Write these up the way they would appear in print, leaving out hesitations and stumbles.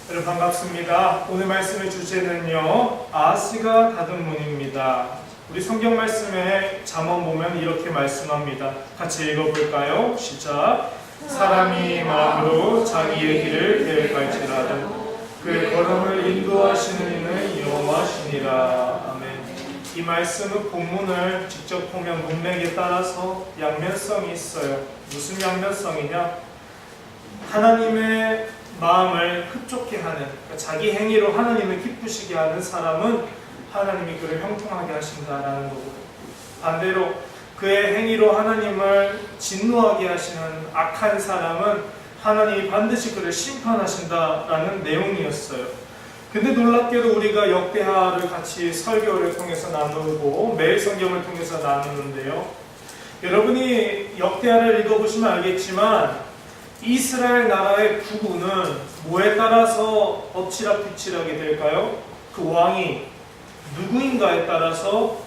여러분 반갑습니다. 오늘 말씀의 주제는요, 아하스가 닫은 문입니다. 우리 성경 말씀에 잠언 보면 이렇게 말씀합니다. 같이 읽어볼까요? 시작. 사람이 마음으로 자기의 길을 계획할지라도 그의 걸음을 인도하시는 이는 여호와시니라. 아멘. 이 말씀은 본문을 직접 보면 문맥에 따라서 양면성이 있어요. 무슨 양면성이냐? 하나님의 마음을 흡족해 하는, 그러니까 자기 행위로 하나님을 기쁘시게 하는 사람은 하나님이 그를 형통하게 하신다라는 거고, 반대로 그의 행위로 하나님을 진노하게 하시는 악한 사람은 하나님이 반드시 그를 심판하신다라는 내용이었어요. 근데 놀랍게도 우리가 역대하를 같이 설교를 통해서 나누고 매일 성경을 통해서 나누는데요, 여러분이 역대하를 읽어보시면 알겠지만 이스라엘 나라의 구분은 뭐에 따라서 엎치락뒤치락이 될까요? 그 왕이 누구인가에 따라서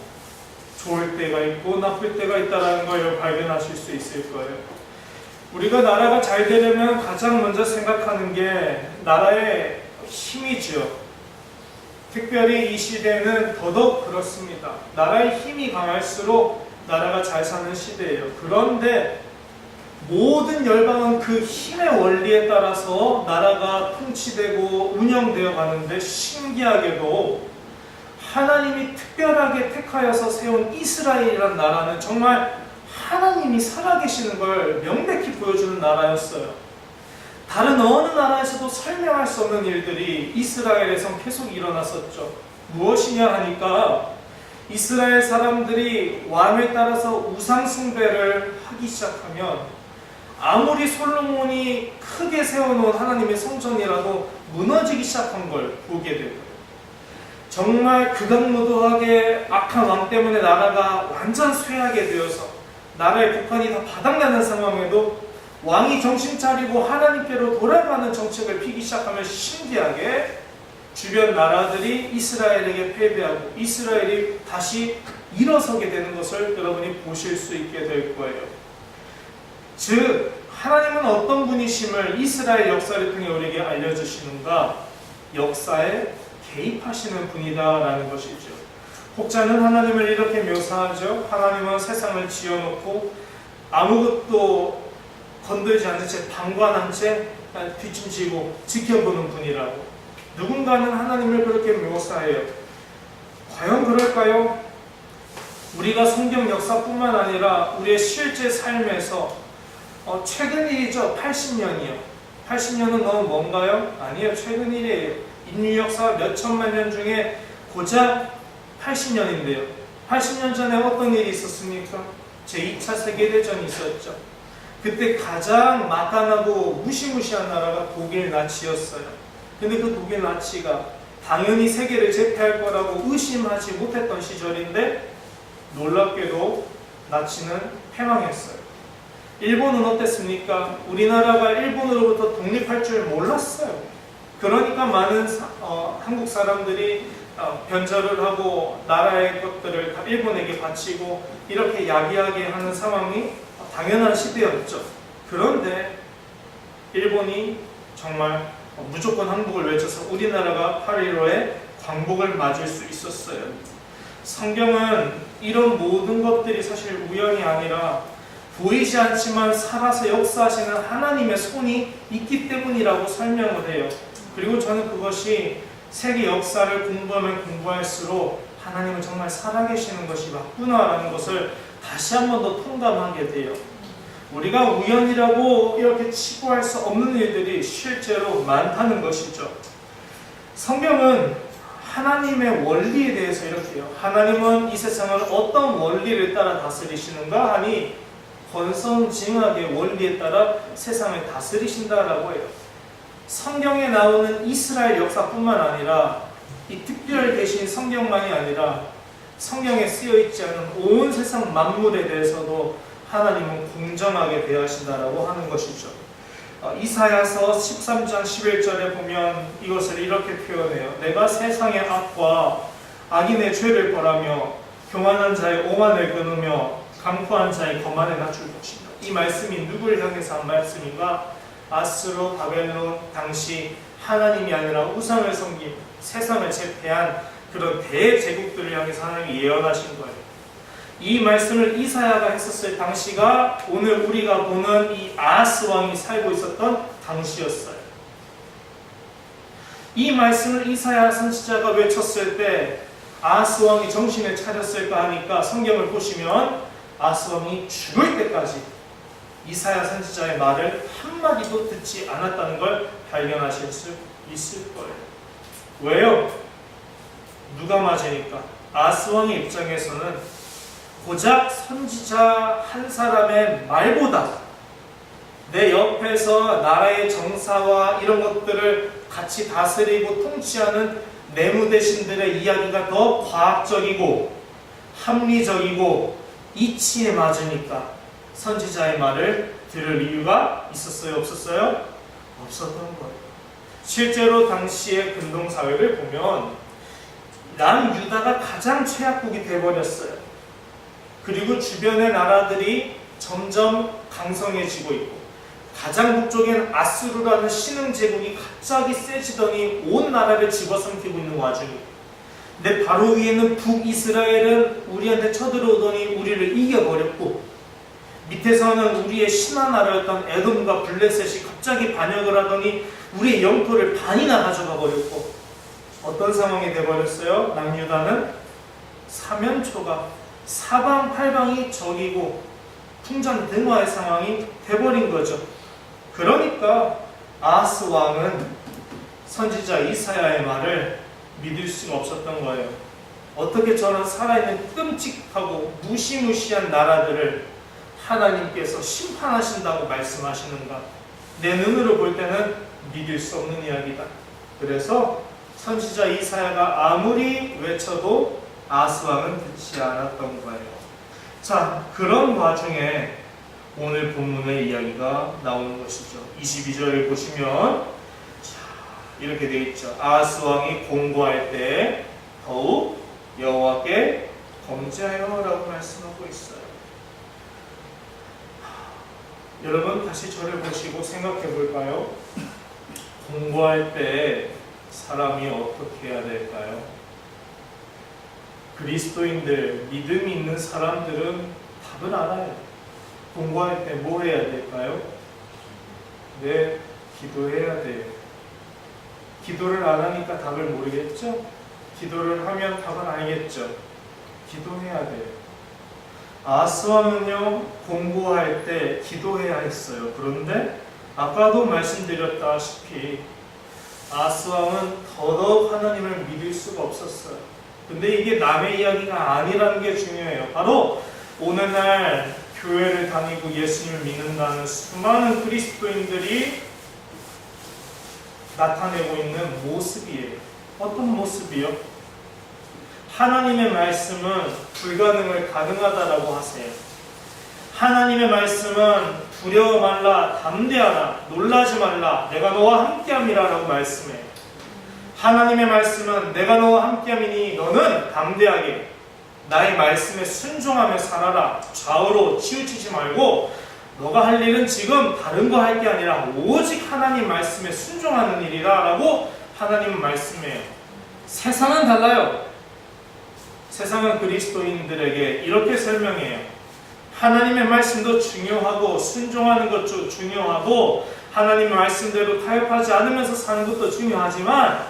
좋을 때가 있고 나쁠 때가 있다는 걸 발견하실 수 있을 거예요. 우리가 나라가 잘 되려면 가장 먼저 생각하는 게 나라의 힘이죠. 특별히 이 시대는 더더욱 그렇습니다. 나라의 힘이 강할수록 나라가 잘 사는 시대예요. 그런데 모든 열방은 그 힘의 원리에 따라서 나라가 통치되고 운영되어 가는데, 신기하게도 하나님이 특별하게 택하여서 세운 이스라엘이라는 나라는 정말 하나님이 살아계시는 걸 명백히 보여주는 나라였어요. 다른 어느 나라에서도 설명할 수 없는 일들이 이스라엘에서 계속 일어났었죠. 무엇이냐 하니까 이스라엘 사람들이 왕을 따라서 우상 숭배를 하기 시작하면 아무리 솔로몬이 크게 세워놓은 하나님의 성전이라도 무너지기 시작한 걸 보게 되고요. 정말 극악무도하게 악한 왕 때문에 나라가 완전 쇠하게 되어서 나라의 북한이 다 바닥나는 상황에도 왕이 정신 차리고 하나님께로 돌아가는 정책을 피기 시작하면 신기하게 주변 나라들이 이스라엘에게 패배하고 이스라엘이 다시 일어서게 되는 것을 여러분이 보실 수 있게 될 거예요. 즉, 하나님은 어떤 분이심을 이스라엘 역사를 통해 우리에게 알려주시는가? 역사에 개입하시는 분이다라는 것이죠. 혹자는 하나님을 이렇게 묘사하죠. 하나님은 세상을 지어놓고 아무것도 건들지 않는 채 방관한 채 뒷짐지고 지켜보는 분이라고. 누군가는 하나님을 그렇게 묘사해요. 과연 그럴까요? 우리가 성경 역사뿐만 아니라 우리의 실제 삶에서 최근 일이죠. 80년이요. 80년은 너무 먼가요? 아니에요. 최근 일이에요. 인류 역사 몇 천만 년 중에 고작 80년인데요. 80년 전에 어떤 일이 있었습니까? 제2차 세계대전이 있었죠. 그때 가장 막강하고 무시무시한 나라가 독일 나치였어요. 근데 그 독일 나치가 당연히 세계를 제패할 거라고 의심하지 못했던 시절인데, 놀랍게도 나치는 패망했어요. 일본은 어땠습니까? 우리나라가 일본으로부터 독립할 줄 몰랐어요. 그러니까 많은 한국 사람들이 변절을 하고 나라의 것들을 다 일본에게 바치고 이렇게 야비하게 하는 상황이 당연한 시대였죠. 그런데 일본이 정말 무조건 항복을 외쳐서 우리나라가 8.15에 광복을 맞을 수 있었어요. 성경은 이런 모든 것들이 사실 우연이 아니라 보이지 않지만 살아서 역사하시는 하나님의 손이 있기 때문이라고 설명을 해요. 그리고 저는 그것이 세계 역사를 공부하면 공부할수록 하나님은 정말 살아계시는 것이 맞구나라는 것을 다시 한 번 더 통감하게 돼요. 우리가 우연이라고 이렇게 치부할 수 없는 일들이 실제로 많다는 것이죠. 성경은 하나님의 원리에 대해서 이렇게 해요. 하나님은 이 세상을 어떤 원리를 따라 다스리시는가 하니 권선징악의 원리에 따라 세상을 다스리신다라고 해요. 성경에 나오는 이스라엘 역사뿐만 아니라 이 특별 계신 성경만이 아니라 성경에 쓰여 있지 않은 온 세상 만물에 대해서도 하나님은 공정하게 대하신다라고 하는 것이죠. 이사야서 13장 11절에 보면 이것을 이렇게 표현해요. 내가 세상의 악과 악인의 죄를 벌하며 교만한 자의 오만을 끊으며 강포한 자의 거만을 낮출 것이다. 이 말씀이 누구를 향해서 한 말씀인가? 아수르 바벨론 당시 하나님이 아니라 우상을 섬긴 세상을 제패한 그런 대제국들을 향해서 하나님이 예언하신 거예요. 이 말씀을 이사야가 했었을 당시가 오늘 우리가 보는 이 아하스 왕이 살고 있었던 당시였어요. 이 말씀을 이사야 선지자가 외쳤을 때 아하스 왕이 정신을 차렸을까 하니까 성경을 보시면 아하스 왕이 죽을 때까지 이사야 선지자의 말을 한마디도 듣지 않았다는 걸 발견하실 수 있을 거예요. 왜요? 누가 맞으니까? 아하스 왕의 입장에서는 고작 선지자 한 사람의 말보다 내 옆에서 나라의 정사와 이런 것들을 같이 다스리고 통치하는 내무 대신들의 이야기가 더 과학적이고 합리적이고 이치에 맞으니까 선지자의 말을 들을 이유가 있었어요? 없었어요? 없었던 거예요. 실제로 당시의 근동사회를 보면 남유다가 가장 최약국이 돼버렸어요. 그리고 주변의 나라들이 점점 강성해지고 있고 가장 북쪽엔 아수르라는 신흥 제국이 갑자기 세지더니 온 나라를 집어삼키고 있는 와중에 내 바로 위에는 북이스라엘은 우리한테 쳐들어오더니 우리를 이겨버렸고 밑에서는 우리의 신한 나라였던 에돔과 블레셋이 갑자기 반역을 하더니 우리의 영토를 반이나 가져가 버렸고 어떤 상황이 돼버렸어요? 남유다는 사면초가 사방팔방이 적이고 풍전등화의 상황이 돼버린 거죠. 그러니까 아하스 왕은 선지자 이사야의 말을 믿을 수가 없었던 거예요. 어떻게 저런 살아있는 끔찍하고 무시무시한 나라들을 하나님께서 심판하신다고 말씀하시는가? 내 눈으로 볼 때는 믿을 수 없는 이야기다. 그래서 선지자 이사야가 아무리 외쳐도 아하스 왕은 듣지 않았던 거예요. 자, 그런 와중에 오늘 본문의 이야기가 나오는 것이죠. 22절을 보시면 이렇게 되어 있죠. 아하스 왕이 공고할 때 더욱 여호와께 범죄하여라고 말씀하고 있어요. 여러분 다시 저를 보시고 생각해 볼까요? 공고할 때 사람이 어떻게 해야 될까요? 그리스도인들, 믿음이 있는 사람들은 답을 알아요. 공부할 때 뭐 해야 될까요? 네, 기도해야 돼요. 기도를 안 하니까 답을 모르겠죠? 기도를 하면 답을 알겠죠? 기도해야 돼요. 아하스 왕은요, 공부할 때 기도해야 했어요. 그런데 아까도 말씀드렸다시피 아하스 왕은 더더욱 하나님을 믿을 수가 없었어요. 근데 이게 남의 이야기가 아니라는 게 중요해요. 바로 오늘날 교회를 다니고 예수님을 믿는다는 수많은 그리스도인들이 나타내고 있는 모습이에요. 어떤 모습이요? 하나님의 말씀은 불가능을 가능하다라고 하세요. 하나님의 말씀은 두려워 말라, 담대하라, 놀라지 말라, 내가 너와 함께함이라 라고 말씀해요. 하나님의 말씀은 내가 너와 함께함이니 너는 담대하게 나의 말씀에 순종하며 살아라. 좌우로 치우치지 말고 너가 할 일은 지금 다른 거 할 게 아니라 오직 하나님 말씀에 순종하는 일이라 라고 하나님은 말씀해요. 세상은 달라요. 세상은 그리스도인들에게 이렇게 설명해요. 하나님의 말씀도 중요하고 순종하는 것도 중요하고 하나님의 말씀대로 타협하지 않으면서 사는 것도 중요하지만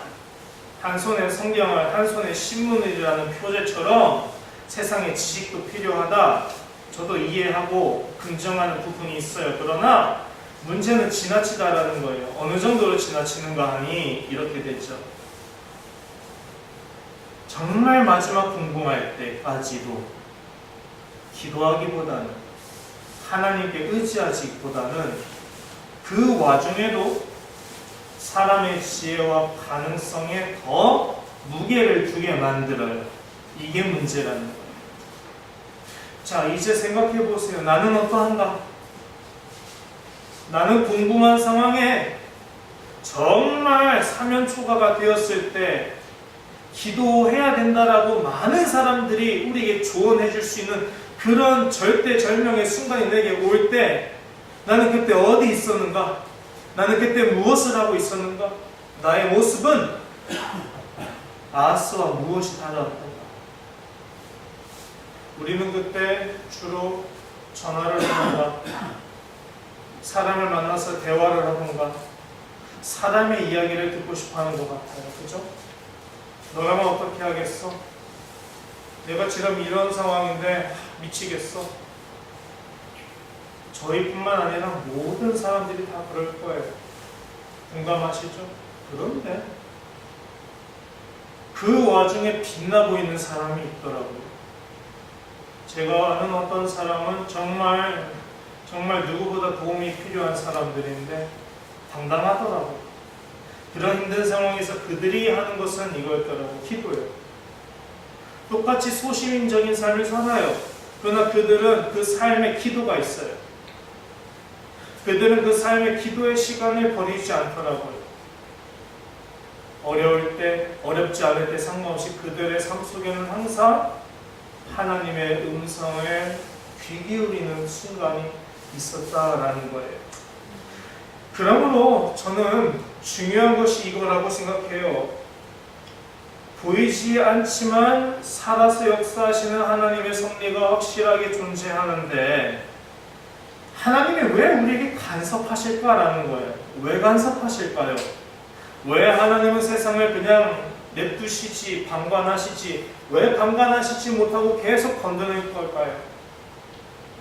한 손에 성경을 한 손에 신문이라는 표제처럼 세상의 지식도 필요하다. 저도 이해하고 긍정하는 부분이 있어요. 그러나 문제는 지나치다라는 거예요. 어느 정도로 지나치는가 하니 이렇게 되죠. 정말 마지막 궁금할 때까지도 기도하기보다는 하나님께 의지하기보다는 그 와중에도 사람의 지혜와 가능성에 더 무게를 두게 만들어요. 이게 문제라는 거예요. 자, 이제 생각해 보세요. 나는 어떠한가? 나는 궁금한 상황에 정말 사면초가가 되었을 때 기도해야 된다라고 많은 사람들이 우리에게 조언해 줄 수 있는 그런 절대절명의 순간이 내게 올 때 나는 그때 어디 있었는가? 나는 그때 무엇을 하고 있었는가? 나의 모습은 아하스와 무엇이 달랐던가? 우리는 그때 주로 전화를 하던가 사람을 만나서 대화를 하던가 사람의 이야기를 듣고 싶어하는 것 같아요. 그죠? 너라면 어떻게 하겠어? 내가 지금 이런 상황인데 미치겠어? 저희뿐만 아니라 모든 사람들이 다 그럴 거예요. 공감하시죠? 그런데 그 와중에 빛나 보이는 사람이 있더라고요. 제가 아는 어떤 사람은 정말 누구보다 도움이 필요한 사람들인데 당당하더라고요. 그런 힘든 상황에서 그들이 하는 것은 이거였더라고요. 기도예요. 똑같이 소시민적인 삶을 살아요. 그러나 그들은 그 삶에 기도가 있어요. 그들은 그 삶의 기도의 시간을 버리지 않더라고요. 어려울 때, 어렵지 않을 때 상관없이 그들의 삶 속에는 항상 하나님의 음성에 귀 기울이는 순간이 있었다라는 거예요. 그러므로 저는 중요한 것이 이거라고 생각해요. 보이지 않지만 살아서 역사하시는 하나님의 섭리가 확실하게 존재하는데 하나님이 왜 우리에게 간섭하실까라는 거예요. 왜 간섭하실까요? 왜 하나님은 세상을 그냥 냅두시지, 방관하시지, 왜 방관하시지 못하고 계속 건드릴 걸까요?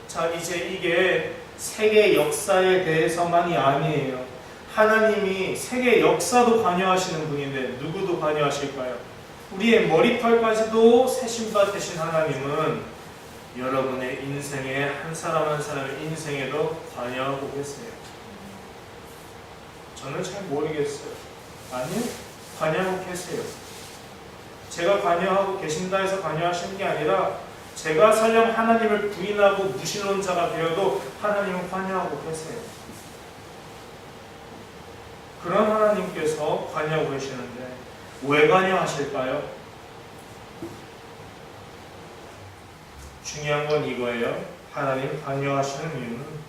자, 이제 이게 세계 역사에 대해서만이 아니에요. 하나님이 세계 역사도 관여하시는 분인데 누구도 관여하실까요? 우리의 머리털까지도 세신바 되신 하나님은 여러분의 인생에 한 사람 한 사람의 인생에도 관여하고 계세요. 저는 잘 모르겠어요. 아니요, 관여하고 계세요. 제가 관여하고 계신다 해서 관여하시는 게 아니라 제가 설령 하나님을 부인하고 무신론자가 되어도 하나님은 관여하고 계세요. 그런 하나님께서 관여하고 계시는데 왜 관여하실까요? 중요한 건 이거예요. 하나님 관여하시는 이유는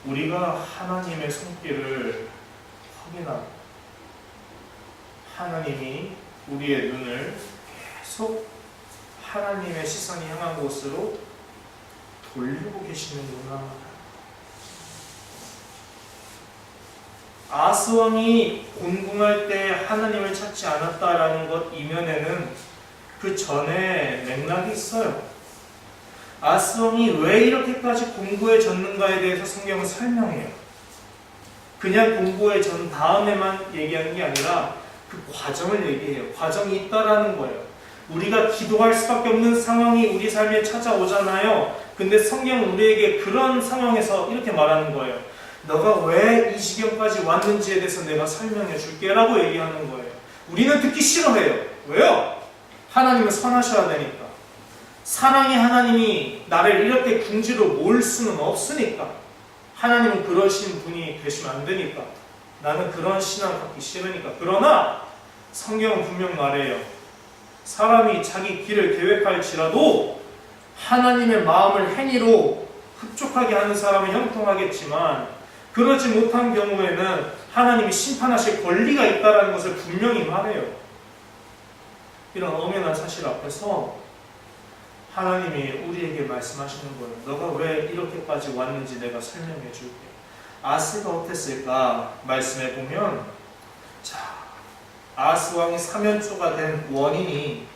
우리가 하나님의 손길을 확인하고 하나님이 우리의 눈을 계속 하나님의 시선이 향한 곳으로 돌리고 계시는구나. 아하스 왕이 곤궁할 때 하나님을 찾지 않았다라는 것 이면에는 그 전에 맥락이 있어요. 아하스 왕이 왜 이렇게까지 공고에 졌는가에 대해서 성경은 설명해요. 그냥 공고에 전 다음에만 얘기하는 게 아니라 그 과정을 얘기해요. 과정이 있다라는 거예요. 우리가 기도할 수밖에 없는 상황이 우리 삶에 찾아오잖아요. 근데 성경은 우리에게 그런 상황에서 이렇게 말하는 거예요. 너가 왜 이 지경까지 왔는지에 대해서 내가 설명해 줄게 라고 얘기하는 거예요. 우리는 듣기 싫어해요. 왜요? 하나님은 선하셔야 되니까. 사랑의 하나님이 나를 이렇게 궁지로 몰 수는 없으니까. 하나님은 그러신 분이 되시면 안 되니까. 나는 그런 신앙을 갖기 싫으니까. 그러나 성경은 분명 말해요. 사람이 자기 길을 계획할지라도 하나님의 마음을 행위로 흡족하게 하는 사람은 형통하겠지만 그러지 못한 경우에는 하나님이 심판하실 권리가 있다는 것을 분명히 말해요. 이런 엄연한 사실 앞에서 하나님이 우리에게 말씀하시는 거예요. 너가 왜 이렇게까지 왔는지 내가 설명해 줄게. 아하스가 어땠을까? 말씀해 보면 아하스 왕이 사면초가 된 원인이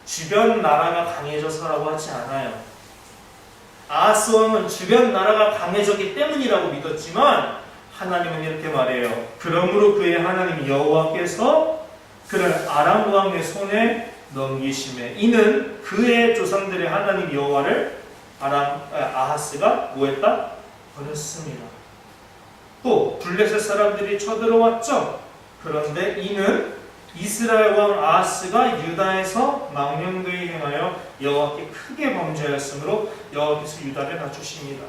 주변 나라가 강해져서라고 하지 않아요. 아하스 왕은 주변 나라가 강해졌기 때문이라고 믿었지만 하나님은 이렇게 말해요. 그러므로 그의 하나님 여호와께서 그를 아람 왕의 손에 넘기심에 이는 그의 조상들의 하나님 여호와를 아하스가 뭐했다? 버렸습니다. 또 블레셋 사람들이 쳐들어왔죠. 그런데 이는 이스라엘 왕 아하스가 유다에서 망령되이 행하여 여호와께 크게 범죄하였으므로 여호와께서 유다를 낮추십니다.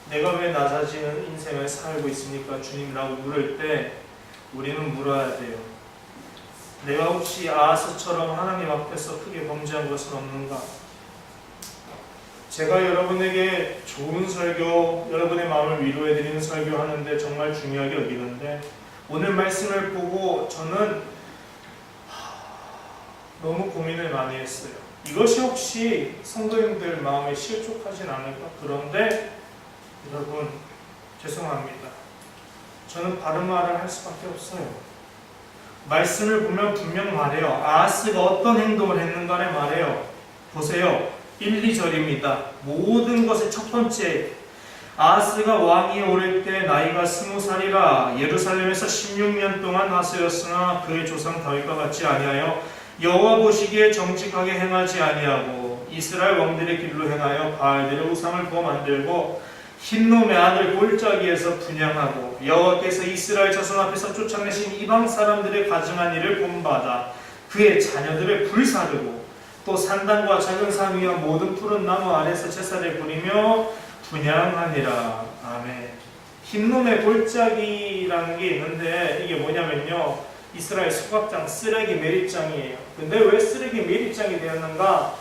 내가 왜 낮아지는 인생을 살고 있습니까? 주님이라고 물을 때 우리는 물어야 돼요. 내가 혹시 아하스처럼 하나님 앞에서 크게 범죄한 것은 없는가? 제가 여러분에게 좋은 설교, 여러분의 마음을 위로해드리는 설교 하는데 정말 중요하게 여기는데, 오늘 말씀을 보고 저는 너무 고민을 많이 했어요. 이것이 혹시 성도님들 마음에 실족하진 않을까? 그런데 여러분, 죄송합니다. 저는 바른 말을 할 수밖에 없어요. 말씀을 보면 분명 말해요. 아하스가 어떤 행동을 했는가를 말해요. 보세요. 1, 2절입니다. 모든 것의 첫 번째, 아하스가 왕위에 오를 때 나이가 20살이라 예루살렘에서 16년 동안 하스였으나 그의 조상 다윗과 같이 아니하여 여호와 보시기에 정직하게 행하지 아니하고 이스라엘 왕들의 길로 행하여 바알들의 우상을 부어 만들고 흰놈의 아들 골짜기에서 분향하고 여호와께서 이스라엘 자손 앞에서 쫓아내신 이방 사람들의 가증한 일을 본받아 그의 자녀들을 불사르고 또 산단과 작은 산 위와 모든 푸른 나무 아래서 제사를 부리며 분향하니라. 아멘. 흰놈의 골짜기라는 게 있는데 이게 뭐냐면요, 이스라엘 소각장, 쓰레기 매립장이에요. 근데 왜 쓰레기 매립장이 되었는가?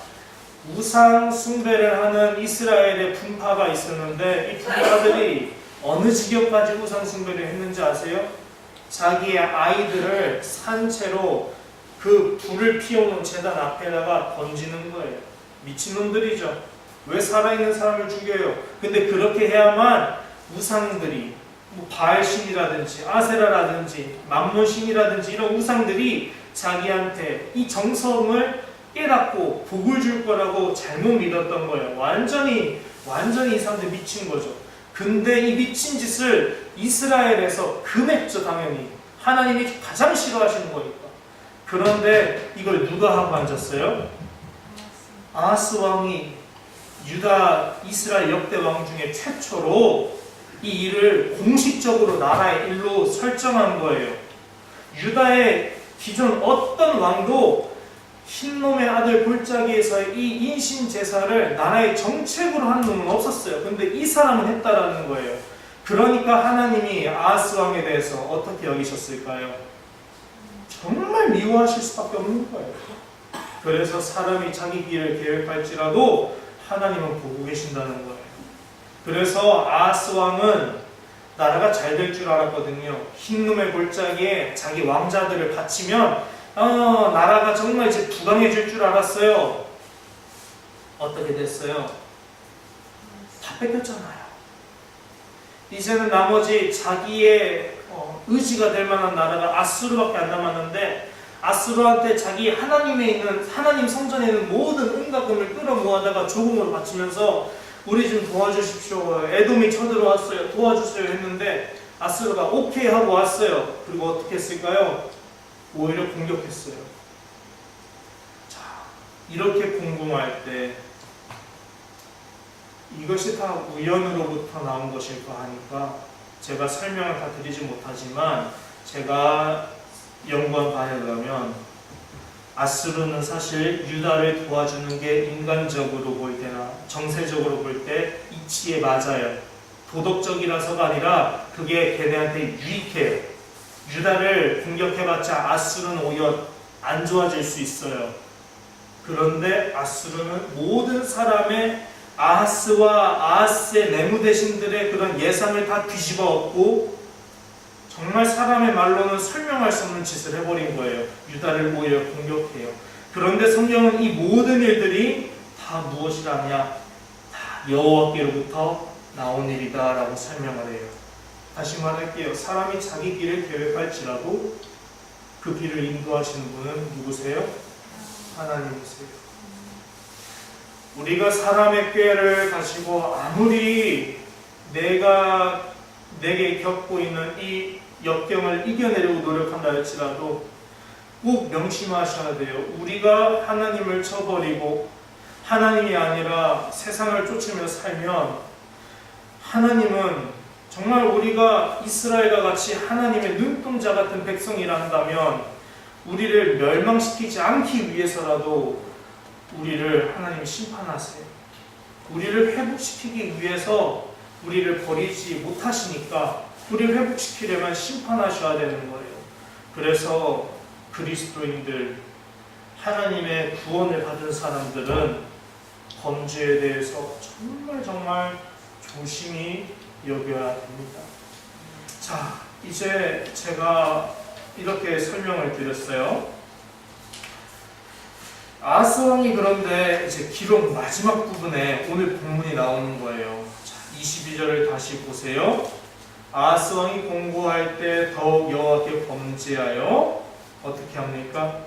우상 숭배를 하는 이스라엘의 분파가 있었는데 이 분파들이 어느 지경까지 우상 숭배를 했는지 아세요? 자기의 아이들을 산채로 그 불을 피워놓은 제단 앞에다가 던지는 거예요. 미친놈들이죠. 왜 살아있는 사람을 죽여요? 근데 그렇게 해야만 우상들이, 바알신이라든지 아세라라든지 맘몬신이라든지 이런 우상들이 자기한테 이 정성을 깨닫고 복을 줄 거라고 잘못 믿었던 거예요. 완전히 이 사람들 미친 거죠. 근데 이 미친 짓을 이스라엘에서 금했죠. 당연히 하나님이 가장 싫어하시는 거니까. 그런데 이걸 누가 하고 앉았어요? 아하스 왕이 유다 이스라엘 역대 왕 중에 최초로 이 일을 공식적으로 나라의 일로 설정한 거예요. 유다의 기존 어떤 왕도 흰놈의 아들 골짜기에서의 이 인신 제사를 나라의 정책으로 한 놈은 없었어요. 근데 이 사람은 했다라는 거예요. 그러니까 하나님이 아하스 왕에 대해서 어떻게 여기셨을까요? 정말 미워하실 수밖에 없는 거예요. 그래서 사람이 자기 길을 계획할지라도 하나님은 보고 계신다는 거예요. 그래서 아하스 왕은 나라가 잘 될 줄 알았거든요. 흰놈의 골짜기에 자기 왕자들을 바치면 나라가 정말 이제 부강해질 줄 알았어요. 어떻게 됐어요? 다 뺏겼잖아요. 이제는 나머지 자기의 의지가 될 만한 나라가 아수르밖에 안 남았는데, 아수르한테 자기 하나님 성전에 있는 모든 은과 금을 끌어모아다가 조공으로 바치면서 우리 좀 도와주십시오. 에돔이 쳐들어왔어요. 도와주세요 했는데 아수르가 오케이 하고 왔어요. 그리고 어떻게 했을까요? 오히려 공격했어요. 자, 이렇게 궁금할 때 이것이 다 우연으로부터 나온 것일까 하니까 제가 설명을 다 드리지 못하지만 제가 연구한 바에 의하면 아수르는 사실 유다를 도와주는 게 인간적으로 볼 때나 정세적으로 볼 때 이치에 맞아요. 도덕적이라서가 아니라 그게 걔네한테 유익해요. 유다를 공격해봤자 아수르는 오히려 안 좋아질 수 있어요. 그런데 아수르는 모든 사람의 아하스와 아하스의 내무 대신들의 그런 예상을 다 뒤집어 엎고 정말 사람의 말로는 설명할 수 없는 짓을 해버린 거예요. 유다를 오히려 공격해요. 그런데 성경은 이 모든 일들이 다 무엇이라냐? 다 여호와께로부터 나온 일이다 라고 설명을 해요. 다시 말할게요. 사람이 자기 길을 계획할지라도 그 길을 인도하시는 분은 누구세요? 하나님이세요. 우리가 사람의 꾀를 가지고 아무리 내게 겪고 있는 이 역경을 이겨내려고 노력한다 할지라도 꼭 명심하셔야 돼요. 우리가 하나님을 쳐버리고 하나님이 아니라 세상을 쫓으며 살면 하나님은 정말 우리가 이스라엘과 같이 하나님의 눈동자 같은 백성이라 한다면 우리를 멸망시키지 않기 위해서라도 우리를 하나님이 심판하세요. 우리를 회복시키기 위해서 우리를 버리지 못하시니까 우리를 회복시키려면 심판하셔야 되는 거예요. 그래서 그리스도인들, 하나님의 구원을 받은 사람들은 범죄에 대해서 정말 조심히 여겨야 됩니다. 자, 이제 제가 이렇게 설명을 드렸어요. 아하스 왕이 그런데 이제 기록 마지막 부분에 오늘 본문이 나오는 거예요. 자, 22절을 다시 보세요. 아하스 왕이 공고할 때 더욱 여호와께 범죄하여 어떻게 합니까?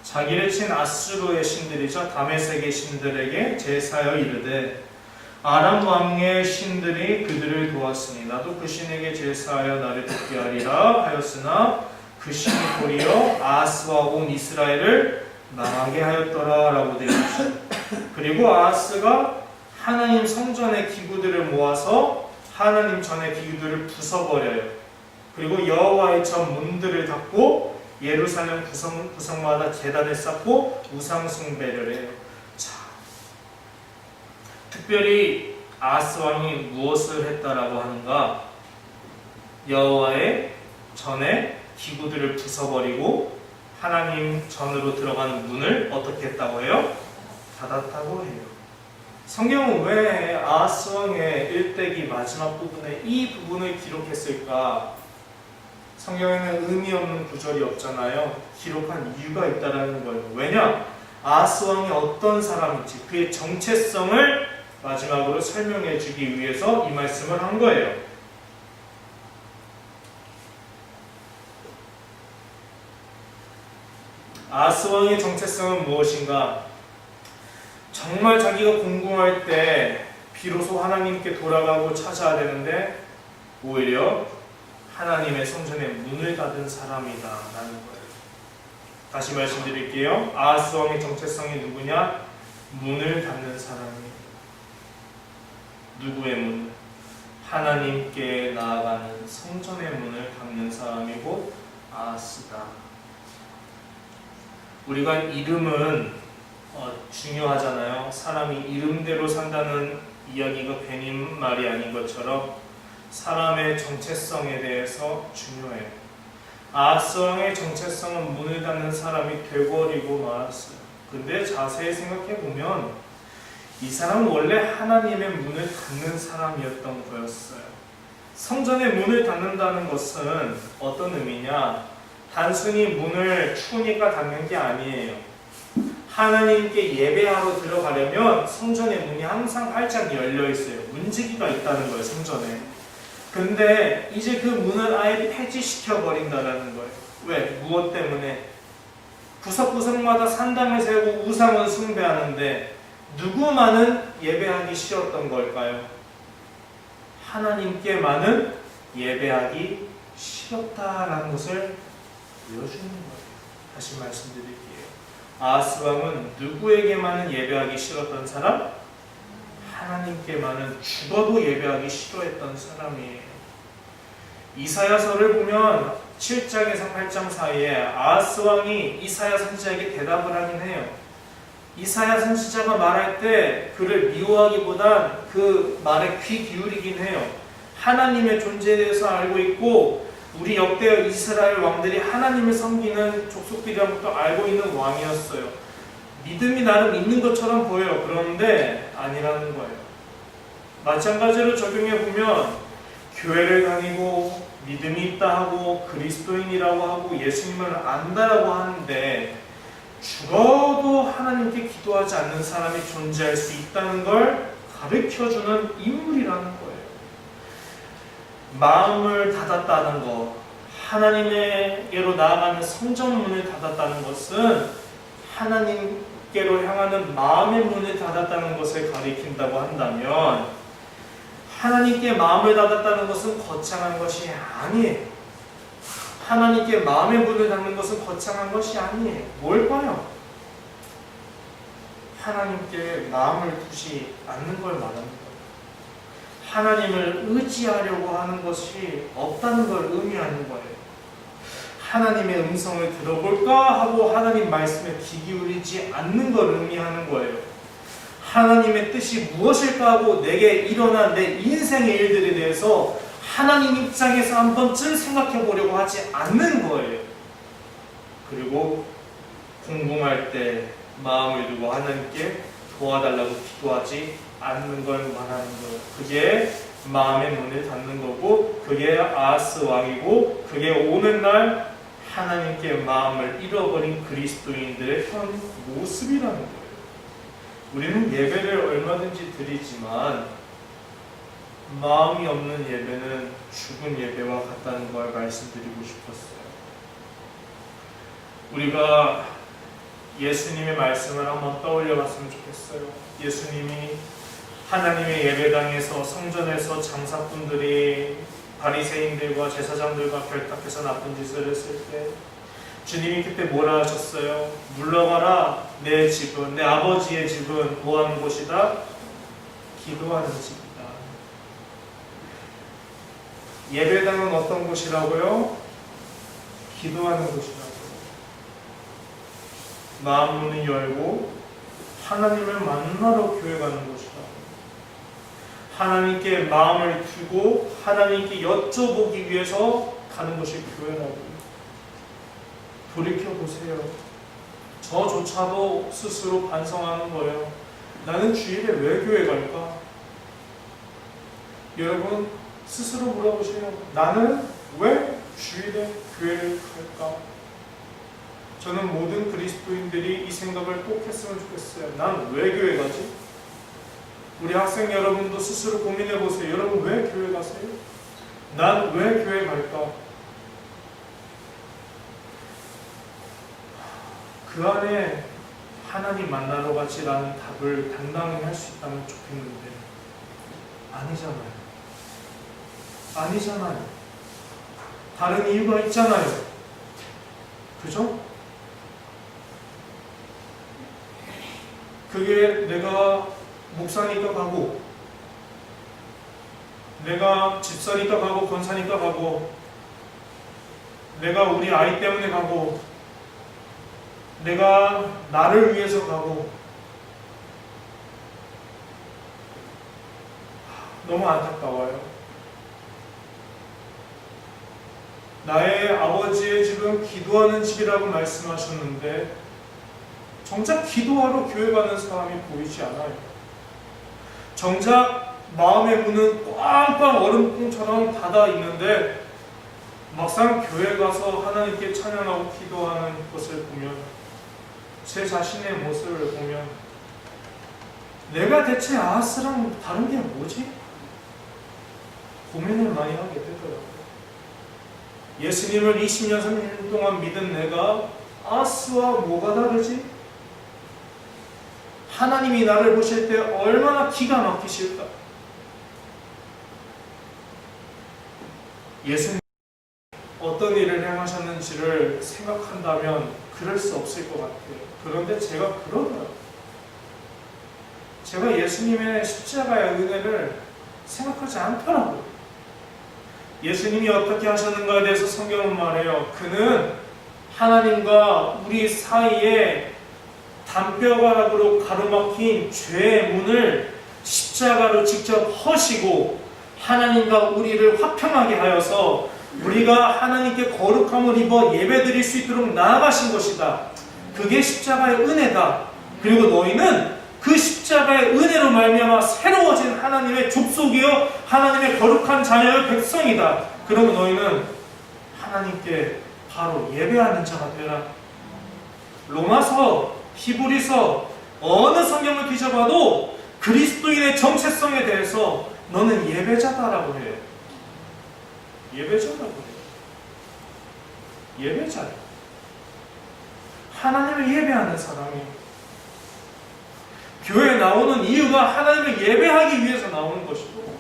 자기를 친 아수르의 신들이죠. 다메섹의 신들에게 제사하여 이르되 아람 왕의 신들이 그들을 도왔으니 나도 그 신에게 제사하여 나를 돕게 하리라 하였으나 그 신이 도리어 아하스와 온 이스라엘을 망하게 하였더라 라고 되어 있죠. 그리고 아하스가 하나님 성전의 기구들을 모아서 하나님 전의 기구들을 부숴버려요. 그리고 여호와의 전 문들을 닫고 예루살렘 구성마다 제단을 쌓고 우상 숭배를 해요. 자, 특별히 아하스 왕이 무엇을 했다라고 하는가? 여호와의 전에 기구들을 부숴버리고 하나님 전으로 들어가는 문을 어떻게 했다고 해요? 닫았다고 해요. 성경은 왜 아하스 왕의 일대기 마지막 부분에 이 부분을 기록했을까? 성경에는 의미 없는 구절이 없잖아요. 기록한 이유가 있다라는 거예요. 왜냐? 아하스 왕이 어떤 사람인지 그의 정체성을 마지막으로 설명해 주기 위해서 이 말씀을 한 거예요. 아하스 왕의 정체성은 무엇인가? 정말 자기가 궁금할 때 비로소 하나님께 돌아가고 찾아야 되는데 오히려 하나님의 성전에 문을 닫은 사람이다 라는 거예요. 다시 말씀드릴게요. 아하스 왕의 정체성이 누구냐? 문을 닫는 사람이에요. 누구의 문? 하나님께 나아가는 성전의 문을 닫는 사람이고 아하스다. 우리가 이름은 중요하잖아요. 사람이 이름대로 산다는 이야기가 괜히 말이 아닌 것처럼 사람의 정체성에 대해서 중요해요. 아하스 왕의 정체성은 문을 닫는 사람이 되어버리고 말았어요. 근데 자세히 생각해보면 이 사람은 원래 하나님의 문을 닫는 사람이었던 거였어요. 성전의 문을 닫는다는 것은 어떤 의미냐? 단순히 문을 추우니까 닫는 게 아니에요. 하나님께 예배하러 들어가려면 성전의 문이 항상 활짝 열려 있어요. 문지기가 있다는 거예요, 성전에. 근데 이제 그 문을 아예 폐지시켜 버린다는 거예요. 왜? 무엇 때문에? 구석구석마다 산당을 세우고 우상을 숭배하는데 누구만은 예배하기 싫었던 걸까요? 하나님께만은 예배하기 싫었다라는 것을 보여주는 거예요. 다시 말씀드릴게요. 아하스 왕은 누구에게만은 예배하기 싫었던 사람? 하나님께만은 죽어도 예배하기 싫어했던 사람이에요. 이사야서를 보면 7장에서 8장 사이에 아하스 왕이 이사야 선지자에게 대답을 하긴 해요. 이사야 선지자가 말할 때 그를 미워하기보단 그 말에 귀 기울이긴 해요. 하나님의 존재에 대해서 알고 있고 우리 역대 이스라엘 왕들이 하나님을 섬기는 족속들이라는 것도 알고 있는 왕이었어요. 믿음이 나름 있는 것처럼 보여요. 그런데 아니라는 거예요. 마찬가지로 적용해보면 교회를 다니고 믿음이 있다 하고 그리스도인이라고 하고 예수님을 안다라고 하는데 죽어도 하나님께 기도하지 않는 사람이 존재할 수 있다는 걸 가르쳐주는 인물이라는 거예요. 마음을 닫았다는 것, 하나님에게로 나아가는 성전문을 닫았다는 것은 하나님께로 향하는 마음의 문을 닫았다는 것을 가리킨다고 한다면 하나님께 마음을 닫았다는 것은 거창한 것이 아니에요. 하나님께 마음의 문을 닫는 것은 거창한 것이 아니에요. 뭘까요? 하나님께 마음을 두지 않는 걸 말하는 거예요. 하나님을 의지하려고 하는 것이 없다는 걸 의미하는 거예요. 하나님의 음성을 들어볼까 하고 하나님 말씀에 귀 기울이지 않는 걸 의미하는 거예요. 하나님의 뜻이 무엇일까 하고 내게 일어난 내 인생의 일들에 대해서 하나님 입장에서 한 번쯤 생각해 보려고 하지 않는 거예요. 그리고 궁금할 때 마음을 두고 하나님께 도와달라고 기도하지 않는 걸 말하는 거예요. 그게 마음의 문을 닫는 거고, 그게 아하스 왕이고, 그게 오늘날 하나님께 마음을 잃어버린 그리스도인들의 현 모습이라는 거예요. 우리는 예배를 얼마든지 드리지만 마음이 없는 예배는 죽은 예배와 같다는 걸 말씀드리고 싶었어요. 우리가 예수님의 말씀을 한번 떠올려 봤으면 좋겠어요. 예수님이 하나님의 예배당에서, 성전에서 장사꾼들이 바리새인들과 제사장들과 결탁해서 나쁜 짓을 했을 때 주님이 그때 뭐라 하셨어요? 물러가라. 내 집은, 내 아버지의 집은 뭐 하는 곳이다? 기도하는 집이다. 예배당은 어떤 곳이라고요? 기도하는 곳이라고요. 마음 문을 열고 하나님을 만나러 교회 가는 곳이다. 하나님께 마음을 두고 하나님께 여쭤보기 위해서 가는 것이 교회라고. 돌이켜보세요. 저조차도 스스로 반성하는 거예요. 나는 주일에 왜 교회 갈까? 여러분 스스로 물어보세요. 나는 왜 주일에 교회를 갈까? 저는 모든 그리스도인들이 이 생각을 꼭 했으면 좋겠어요. 난 왜 교회 가지? 우리 학생 여러분도 스스로 고민해 보세요. 여러분 왜 교회 가세요? 난 왜 교회 갈까? 그 안에 하나님 만나러 가지라는 답을 당당히 할 수 있다면 좋겠는데 아니잖아요. 아니잖아요. 다른 이유가 있잖아요. 그죠? 그게 내가 목사니까 가고, 내가 집사니까 가고, 권사니까 가고, 내가 우리 아이 때문에 가고, 내가 나를 위해서 가고. 너무 안타까워요. 나의 아버지의 집은 기도하는 집이라고 말씀하셨는데 정작 기도하러 교회 가는 사람이 보이지 않아요. 정작 마음의 문은 꽝꽝 얼음통처럼 닫아 있는데 막상 교회 가서 하나님께 찬양하고 기도하는 것을 보면, 제 자신의 모습을 보면 내가 대체 아하스랑 다른 게 뭐지? 고민을 많이 하게 되더라고요. 예수님을 20년, 30년 동안 믿은 내가 아하스와 뭐가 다르지? 하나님이 나를 보실 때 얼마나 기가 막히실까? 예수님 어떤 일을 행하셨는지를 생각한다면 그럴 수 없을 것 같아요. 그런데 제가 그러더라고요. 제가 예수님의 십자가의 은혜를 생각하지 않더라고요. 예수님이 어떻게 하셨는가에 대해서 성경은 말해요. 그는 하나님과 우리 사이에 담벼락으로 가로막힌 죄의 문을 십자가로 직접 허시고 하나님과 우리를 화평하게 하여서 우리가 하나님께 거룩함을 입어 예배드릴 수 있도록 나아가신 것이다. 그게 십자가의 은혜다. 그리고 너희는 그 십자가의 은혜로 말미암아 새로워진 하나님의 족속이요 하나님의 거룩한 자녀의 백성이다. 그러면 너희는 하나님께 바로 예배하는 자가 되라. 로마서, 히브리서 어느 성경을 뒤져봐도 그리스도인의 정체성에 대해서 너는 예배자다라고 해요. 예배자라고 해요. 예배자예요. 하나님을 예배하는 사람이에요. 교회에 나오는 이유가 하나님을 예배하기 위해서 나오는 것이고,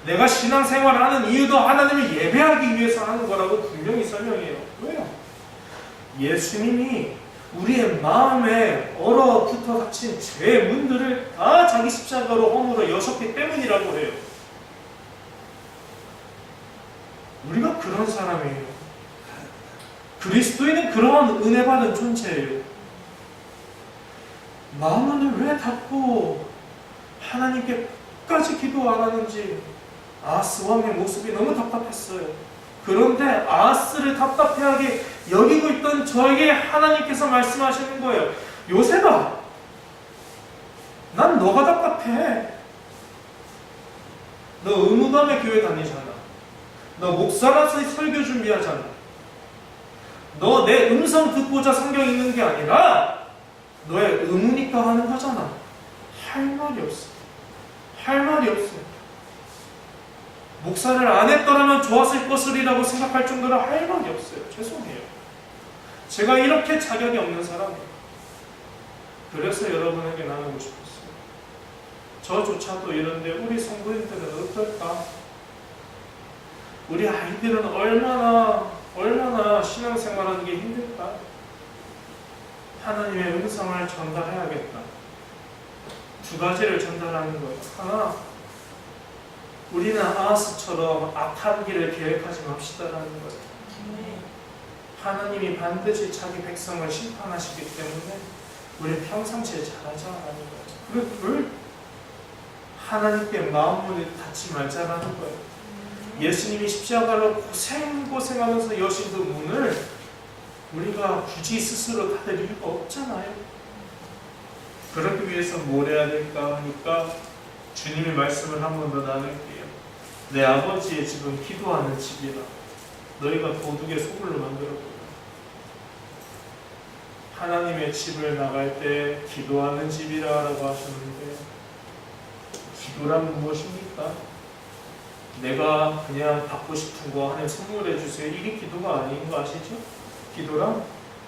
내가 신앙생활을 하는 이유도 하나님을 예배하기 위해서 하는 거라고 분명히 설명해요. 왜요? 예수님이 우리의 마음에 얼어붙어 닫힌 죄의 문들을 다 자기 십자가로 허물어 여셨기 때문이라고 해요. 우리가 그런 사람이에요. 그리스도인은 그러한 은혜 받은 존재예요. 마음을 왜 닫고 하나님께 끝까지 기도 안 하는지 아하스 왕의 모습이 너무 답답했어요. 그런데 아하스를 답답해하게 여기고 있던 저에게 하나님께서 말씀하시는 거예요. 요셉아, 난 너가 답답해. 너 의무감에 교회 다니잖아. 너 목사라서 설교 준비하잖아. 너 내 음성 듣고자 성경 읽는 게 아니라 너의 의무니까 하는 거잖아. 할 말이 없어. 할 말이 없어. 목사를 안 했더라면 좋았을 것이라고 생각할 정도로 할 말이 없어요. 죄송해요. 제가 이렇게 자격이 없는 사람이에요. 그래서 여러분에게 나누고 싶었어요. 저조차도 이런데 우리 성도님들은 어떨까? 우리 아이들은 얼마나 신앙생활하는 게 힘들까? 하나님의 음성을 전달해야겠다. 두 가지를 전달하는 거예요. 하나, 우리는 아하스처럼 악한 길을 계획하지 맙시다라는 거예요. 하나님이 반드시 자기 백성을 심판하시기 때문에 우리 평상시에 잘하자라는 거예요. 그걸 하나님께 마음문을 닫지 말자라는 거예요. 예수님이 십자가로 고생하면서 여신 그 문을 우리가 굳이 스스로 닫을 이유가 없잖아요. 그러기 위해서 뭘 해야 될까 하니까 주님의 말씀을 한 번 더 나눌게요. 내 아버지의 집은 기도하는 집이라. 너희가 도둑의 소굴로 만들었구나. 하나님의 집을 나갈 때 기도하는 집이라고 하셨는데, 기도란 무엇입니까? 내가 그냥 받고 싶은 거 하나님 선물해 주세요. 이게 기도가 아닌 거 아시죠? 기도란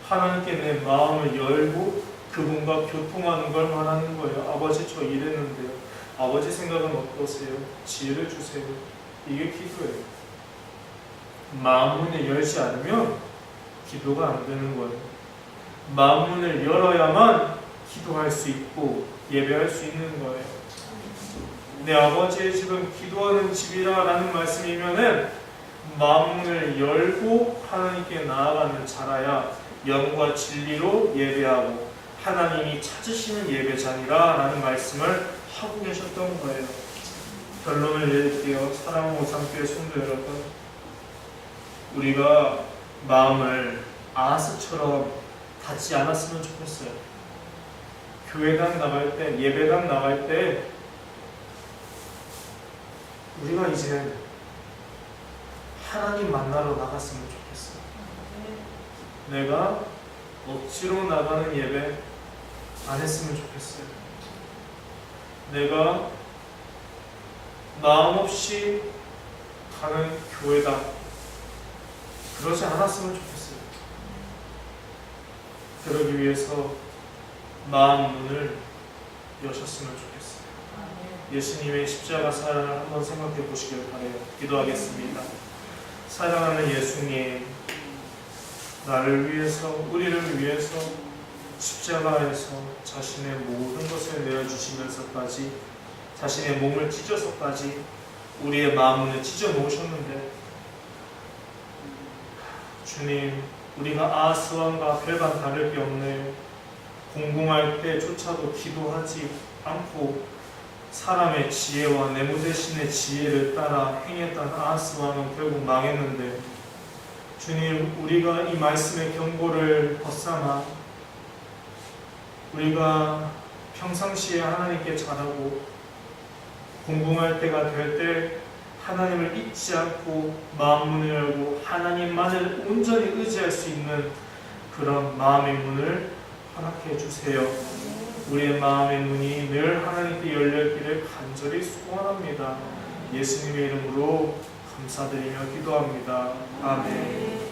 하나님께 내 마음을 열고 그분과 교통하는 걸 말하는 거예요. 아버지 저 이랬는데요. 아버지 생각은 어떠세요? 지혜를 주세요. 이게 기도예요. 마음문을 열지 않으면 기도가 안 되는 거예요. 마음문을 열어야만 기도할 수 있고 예배할 수 있는 거예요. 내 아버지의 집은 기도하는 집이라 라는 말씀이면은 마음문을 열고 하나님께 나아가는 자라야 영과 진리로 예배하고 하나님이 찾으시는 예배자니라 라는 말씀을 하고 계셨던 거예요. 결론을 내릴게요. 사랑하고 삼교회 성도 여러분, 우리가 마음을 아하스처럼 닫지 않았으면 좋겠어요. 교회당 나갈 때, 예배당 나갈 때 우리가 이제 하나님 만나러 나갔으면 좋겠어요. 내가 억지로 나가는 예배 안 했으면 좋겠어요. 내가 마음 없이 가는 교회다 그러지 않았으면 좋겠어요. 그러기 위해서 마음 문을 여셨으면 좋겠어요. 예수님의 십자가 사랑을 한번 생각해 보시길 바라요. 기도하겠습니다. 사랑하는 예수님, 나를 위해서, 우리를 위해서 십자가에서 자신의 모든 것을 내어주시면서까지 자신의 몸을 찢어서까지 우리의 마음을 찢어 놓으셨는데, 주님, 우리가 아하스왕과 별반 다를 게 없네요. 공공할 때조차도 기도하지 않고 사람의 지혜와 내무 대신의 지혜를 따라 행했던 아하스 왕은 결국 망했는데, 주님, 우리가 이 말씀의 경고를 벗삼아 우리가 평상시에 하나님께 잘하고 공공할 때가 될 때 하나님을 잊지 않고 마음문을 열고 하나님만을 온전히 의지할 수 있는 그런 마음의 문을 허락해 주세요. 우리의 마음의 문이 늘 하나님께 열려있기를 간절히 소원합니다. 예수님의 이름으로 감사드리며 기도합니다. 아멘.